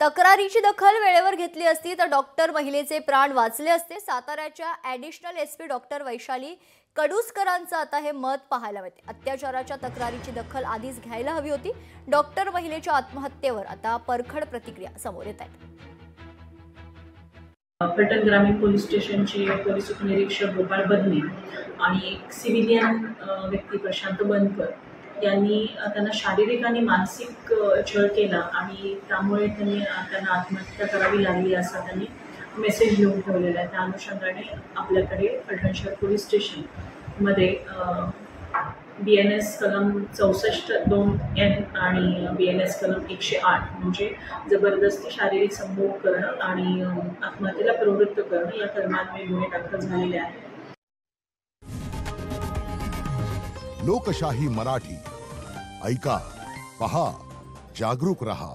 तक्रारीची दखल वेळेवर घेतली असती तर डॉक्टर महिलेचे प्राण वाचले असते। साताऱ्याच्या ॲडिशनल एसपी डॉक्टर वैशाली कडुसकरांचं आता हे मत पाहायला मिळते। अत्याचाराच्या तक्रारीची दखल आधीच घ्यायला हवी होती। डॉक्टर महिलेच्या आत्महत्येवर आता परखड प्रतिक्रिया समोर येत आहेत। फलटण ग्रामीण पोलीस स्टेशनचे पोलीस उपनिरीक्षक गोपाळ बदने आणि एक सिव्हिलियन व्यक्ती प्रशांत बनकर यांनी त्यांना शारीरिक आणि मानसिक छळ केला आणि त्यामुळे त्यांना आत्महत्या करावी लागली असा त्यांनी मेसेज लिहून ठेवलेला आहे। त्या अनुषंगाने आपल्याकडे फलटण शहर पोलीस स्टेशनमध्ये BNS कलम 64(2)N आणि BNS कलम 108 म्हणजे जबरदस्ती शारीरिक संभोग करणं आणि आत्महत्येला प्रवृत्त करणं या कलमांमुळे गुन्हे दाखल झालेले आहेत। लोकशाही मराठी ऐका, पहा, जागरूक रहा।